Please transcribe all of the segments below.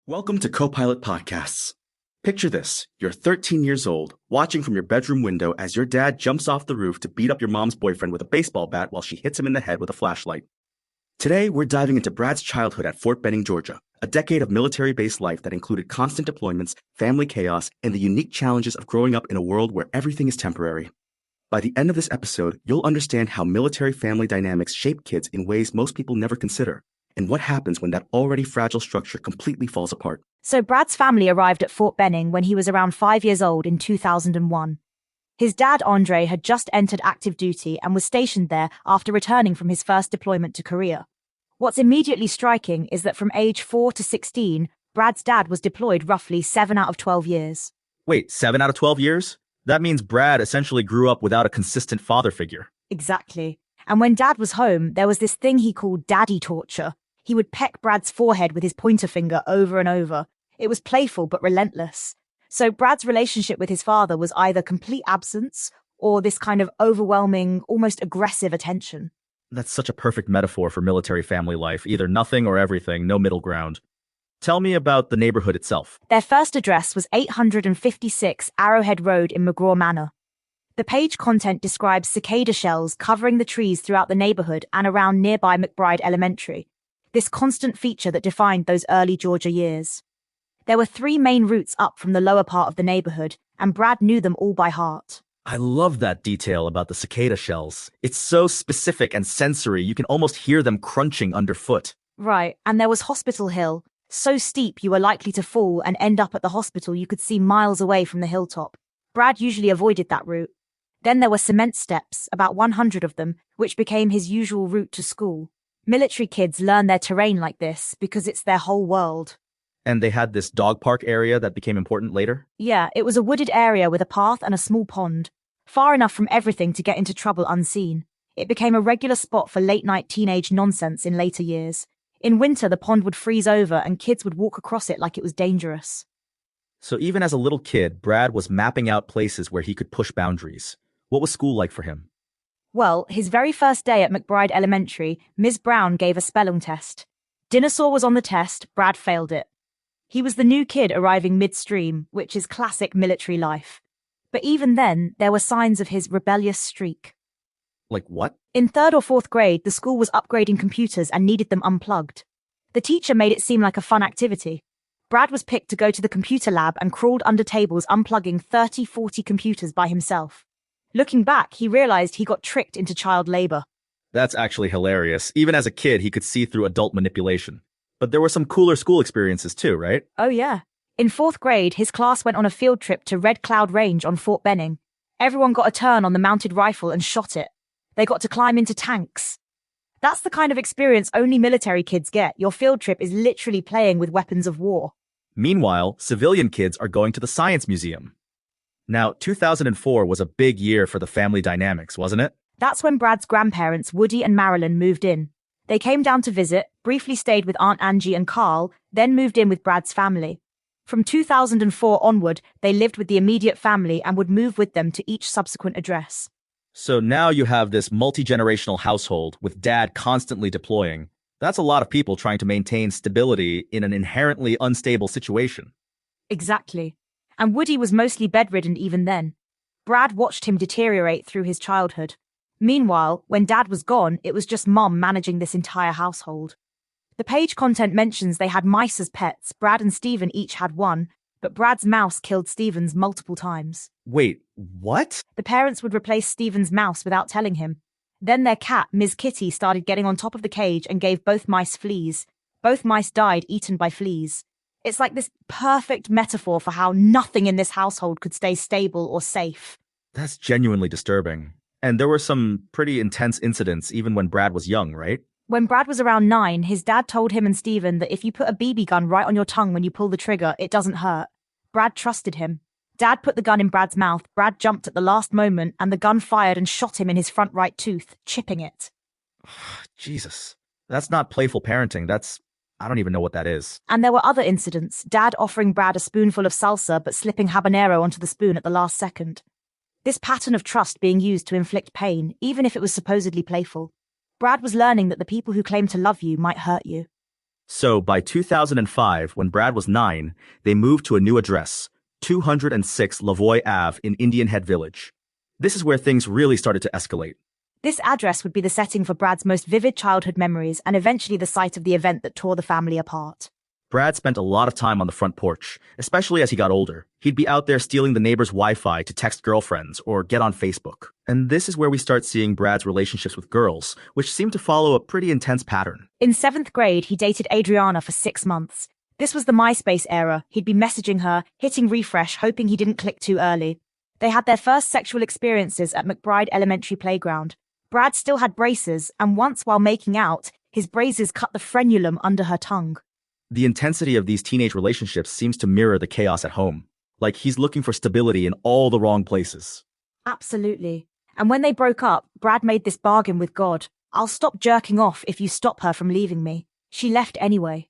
Welcome to Copilot Podcasts. Picture this. You're 13 years old, watching from your bedroom window as your dad jumps off the roof to beat up your mom's boyfriend with a baseball bat while she hits him in the head with a flashlight. Today, we're diving into Brad's childhood at Fort Benning, Georgia, a decade of military-based life that included constant deployments, family chaos, and the unique challenges of growing up in a world where everything is temporary. By the end of this episode, you'll understand how military family dynamics shape kids in ways most people never consider, and what happens when that already fragile structure completely falls apart. So Brad's family arrived at Fort Benning when he was around 5 years old in 2001. His dad, Andre, had just entered active duty and was stationed there after returning from his first deployment to Korea. What's immediately striking is that from age 4 to 16, Brad's dad was deployed roughly 7 out of 12 years. Wait, 7 out of 12 years? That means Brad essentially grew up without a consistent father figure. Exactly. And when Dad was home, there was this thing he called daddy torture. He would peck Brad's forehead with his pointer finger over and over. It was playful but relentless. So Brad's relationship with his father was either complete absence or this kind of overwhelming, almost aggressive attention. That's such a perfect metaphor for military family life, either nothing or everything, no middle ground. Tell me about the neighborhood itself. Their first address was 856 Arrowhead Road in McGraw Manor. The page content describes cicada shells covering the trees throughout the neighborhood and around nearby McBride Elementary, this constant feature that defined those early Georgia years. There were 3 main routes up from the lower part of the neighborhood, and Brad knew them all by heart. I love that detail about the cicada shells. It's so specific and sensory, you can almost hear them crunching underfoot. Right, and there was Hospital Hill, so steep you were likely to fall and end up at the hospital you could see miles away from the hilltop. Brad usually avoided that route. Then there were cement steps, about 100 of them, which became his usual route to school. Military kids learn their terrain like this because it's their whole world. And they had this dog park area that became important later? Yeah, it was a wooded area with a path and a small pond, far enough from everything to get into trouble unseen. It became a regular spot for late-night teenage nonsense in later years. In winter, the pond would freeze over and kids would walk across it like it was dangerous. So even as a little kid, Brad was mapping out places where he could push boundaries. What was school like for him? Well, his very first day at McBride Elementary, Ms. Brown gave a spelling test. Dinosaur was on the test, Brad failed it. He was the new kid arriving midstream, which is classic military life. But even then, there were signs of his rebellious streak. Like what? In 3rd or 4th grade, the school was upgrading computers and needed them unplugged. The teacher made it seem like a fun activity. Brad was picked to go to the computer lab and crawled under tables unplugging 30-40 computers by himself. Looking back, he realized he got tricked into child labor. That's actually hilarious. Even as a kid, he could see through adult manipulation. But there were some cooler school experiences too, right? Oh yeah. In 4th grade, his class went on a field trip to Red Cloud Range on Fort Benning. Everyone got a turn on the mounted rifle and shot it. They got to climb into tanks. That's the kind of experience only military kids get. Your field trip is literally playing with weapons of war. Meanwhile, civilian kids are going to the Science Museum. Now, 2004 was a big year for the family dynamics, wasn't it? That's when Brad's grandparents, Woody and Marilyn, moved in. They came down to visit, briefly stayed with Aunt Angie and Carl, then moved in with Brad's family. From 2004 onward, they lived with the immediate family and would move with them to each subsequent address. So now you have this multi-generational household with dad constantly deploying. That's a lot of people trying to maintain stability in an inherently unstable situation. Exactly. And Woody was mostly bedridden even then. Brad watched him deteriorate through his childhood. Meanwhile, when Dad was gone, it was just Mom managing this entire household. The page content mentions they had mice as pets. Brad and Stephen each had one, but Brad's mouse killed Stephen's multiple times. Wait, what? The parents would replace Stephen's mouse without telling him. Then their cat, Ms. Kitty, started getting on top of the cage and gave both mice fleas. Both mice died eaten by fleas. It's like this perfect metaphor for how nothing in this household could stay stable or safe. That's genuinely disturbing. And there were some pretty intense incidents even when Brad was young, right? When Brad was around 9, his dad told him and Stephen that if you put a BB gun right on your tongue when you pull the trigger, it doesn't hurt. Brad trusted him. Dad put the gun in Brad's mouth, Brad jumped at the last moment, and the gun fired and shot him in his front right tooth, chipping it. Jesus. That's not playful parenting. I don't even know what that is. And there were other incidents, Dad offering Brad a spoonful of salsa but slipping habanero onto the spoon at the last second. This pattern of trust being used to inflict pain, even if it was supposedly playful. Brad was learning that the people who claim to love you might hurt you. So by 2005, when Brad was 9, they moved to a new address, 206 Lavoie Ave in Indian Head Village. This is where things really started to escalate. This address would be the setting for Brad's most vivid childhood memories and eventually the site of the event that tore the family apart. Brad spent a lot of time on the front porch, especially as he got older. He'd be out there stealing the neighbor's Wi-Fi to text girlfriends or get on Facebook. And this is where we start seeing Brad's relationships with girls, which seem to follow a pretty intense pattern. In 7th grade, he dated Adriana for 6 months. This was the MySpace era. He'd be messaging her, hitting refresh, hoping he didn't click too early. They had their first sexual experiences at McBride Elementary Playground. Brad still had braces, and once while making out, his braces cut the frenulum under her tongue. The intensity of these teenage relationships seems to mirror the chaos at home. Like he's looking for stability in all the wrong places. Absolutely. And when they broke up, Brad made this bargain with God. I'll stop jerking off if you stop her from leaving me. She left anyway.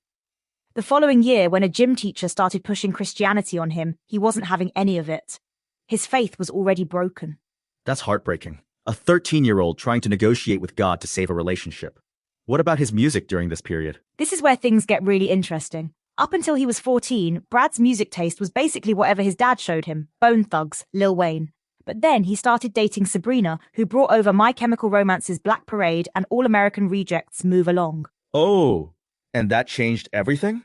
The following year, when a gym teacher started pushing Christianity on him, he wasn't having any of it. His faith was already broken. That's heartbreaking. A 13-year-old trying to negotiate with God to save a relationship. What about his music during this period? This is where things get really interesting. Up until he was 14, Brad's music taste was basically whatever his dad showed him, Bone Thugs, Lil Wayne. But then he started dating Sabrina, who brought over My Chemical Romance's Black Parade and All American Rejects' Move Along. Oh, and that changed everything?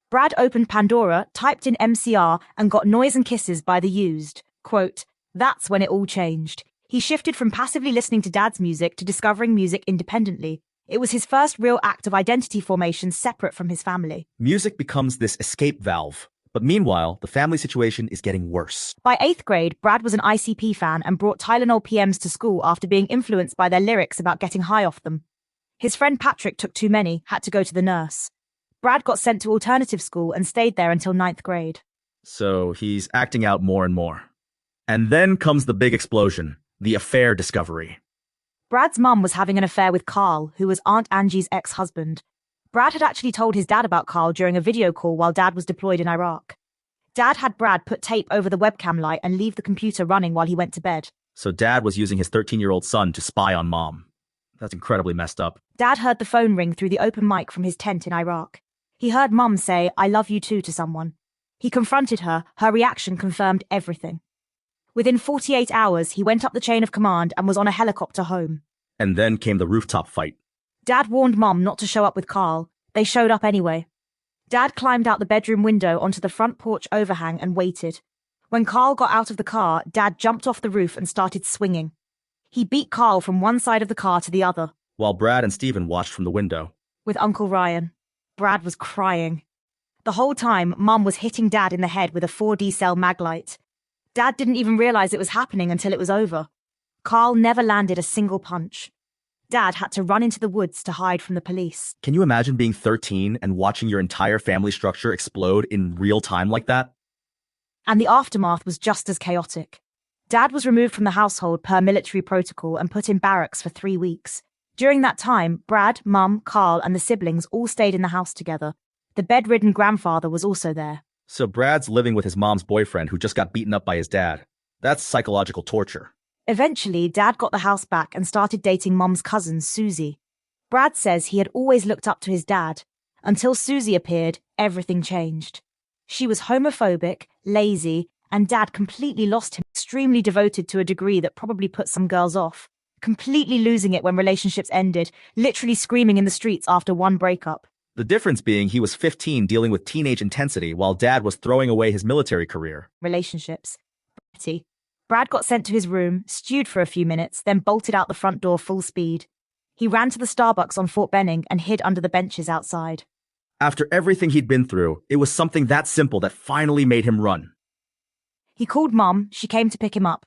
Brad opened Pandora, typed in MCR, and got Noise and Kisses by The Used. Quote, that's when it all changed. He shifted from passively listening to dad's music to discovering music independently. It was his first real act of identity formation separate from his family. Music becomes this escape valve. But meanwhile, the family situation is getting worse. By 8th grade, Brad was an ICP fan and brought Tylenol PMs to school after being influenced by their lyrics about getting high off them. His friend Patrick took too many, had to go to the nurse. Brad got sent to alternative school and stayed there until 9th grade. So he's acting out more and more. And then comes the big explosion, the affair discovery. Brad's mum was having an affair with Carl, who was Aunt Angie's ex-husband. Brad had actually told his dad about Carl during a video call while Dad was deployed in Iraq. Dad had Brad put tape over the webcam light and leave the computer running while he went to bed. So Dad was using his 13-year-old son to spy on Mom. That's incredibly messed up. Dad heard the phone ring through the open mic from his tent in Iraq. He heard Mum say, I love you too, to someone. He confronted her. Her reaction confirmed everything. Within 48 hours, he went up the chain of command and was on a helicopter home. And then came the rooftop fight. Dad warned Mom not to show up with Carl. They showed up anyway. Dad climbed out the bedroom window onto the front porch overhang and waited. When Carl got out of the car, Dad jumped off the roof and started swinging. He beat Carl from one side of the car to the other. While Brad and Stephen watched from the window. With Uncle Ryan. Brad was crying. The whole time, Mum was hitting Dad in the head with a 4D cell mag light. Dad didn't even realize it was happening until it was over. Carl never landed a single punch. Dad had to run into the woods to hide from the police. Can you imagine being 13 and watching your entire family structure explode in real time like that? And the aftermath was just as chaotic. Dad was removed from the household per military protocol and put in barracks for 3 weeks. During that time, Brad, Mum, Carl, and the siblings all stayed in the house together. The bedridden grandfather was also there. So Brad's living with his mom's boyfriend who just got beaten up by his dad. That's psychological torture. Eventually, Dad got the house back and started dating Mum's cousin, Susie. Brad says he had always looked up to his dad. Until Susie appeared, everything changed. She was homophobic, lazy, and Dad completely lost him, extremely devoted to a degree that probably put some girls off, completely losing it when relationships ended, literally screaming in the streets after one breakup. The difference being he was 15 dealing with teenage intensity while Dad was throwing away his military career. Relationships. Brad got sent to his room, stewed for a few minutes, then bolted out the front door full speed. He ran to the Starbucks on Fort Benning and hid under the benches outside. After everything he'd been through, it was something that simple that finally made him run. He called Mum. She came to pick him up.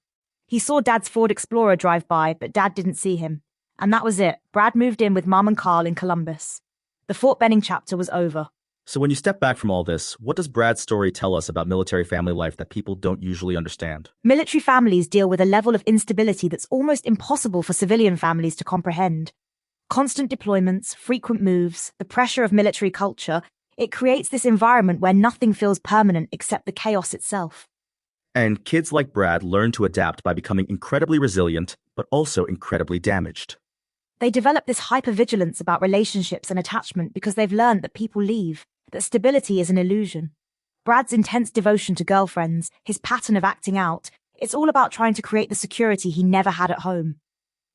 He saw Dad's Ford Explorer drive by, but Dad didn't see him. And that was it. Brad moved in with Mum and Carl in Columbus. The Fort Benning chapter was over. So when you step back from all this, what does Brad's story tell us about military family life that people don't usually understand? Military families deal with a level of instability that's almost impossible for civilian families to comprehend. Constant deployments, frequent moves, the pressure of military culture, it creates this environment where nothing feels permanent except the chaos itself. And kids like Brad learn to adapt by becoming incredibly resilient, but also incredibly damaged. They develop this hypervigilance about relationships and attachment because they've learned that people leave, that stability is an illusion. Brad's intense devotion to girlfriends, his pattern of acting out, it's all about trying to create the security he never had at home.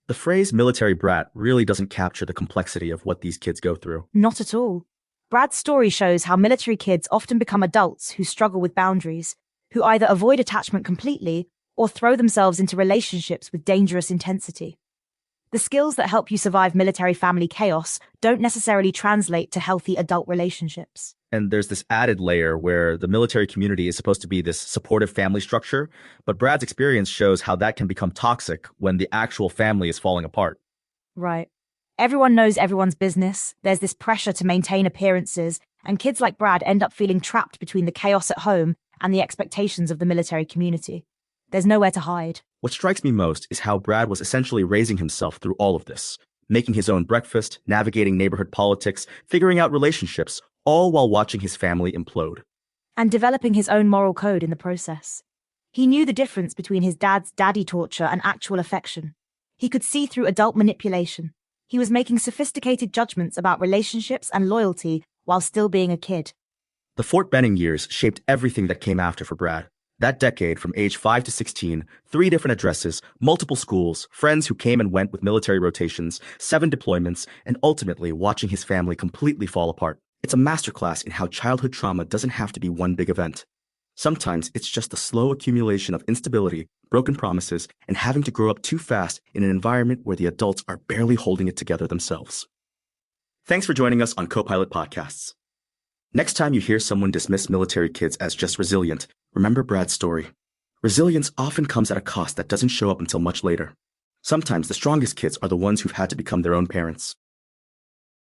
The phrase military brat really doesn't capture the complexity of what these kids go through. Not at all. Brad's story shows how military kids often become adults who struggle with boundaries, who either avoid attachment completely or throw themselves into relationships with dangerous intensity. The skills that help you survive military family chaos don't necessarily translate to healthy adult relationships. And there's this added layer where the military community is supposed to be this supportive family structure, but Brad's experience shows how that can become toxic when the actual family is falling apart. Right. Everyone knows everyone's business, there's this pressure to maintain appearances, and kids like Brad end up feeling trapped between the chaos at home and the expectations of the military community. There's nowhere to hide. What strikes me most is how Brad was essentially raising himself through all of this, making his own breakfast, navigating neighborhood politics, figuring out relationships, all while watching his family implode. And developing his own moral code in the process. He knew the difference between his dad's daddy torture and actual affection. He could see through adult manipulation. He was making sophisticated judgments about relationships and loyalty while still being a kid. The Fort Benning years shaped everything that came after for Brad. That decade, from age 5 to 16, 3 different addresses, multiple schools, friends who came and went with military rotations, 7 deployments, and ultimately watching his family completely fall apart. It's a masterclass in how childhood trauma doesn't have to be one big event. Sometimes it's just the slow accumulation of instability, broken promises, and having to grow up too fast in an environment where the adults are barely holding it together themselves. Thanks for joining us on Copilot Podcasts. Next time you hear someone dismiss military kids as just resilient, remember Brad's story. Resilience often comes at a cost that doesn't show up until much later. Sometimes the strongest kids are the ones who've had to become their own parents.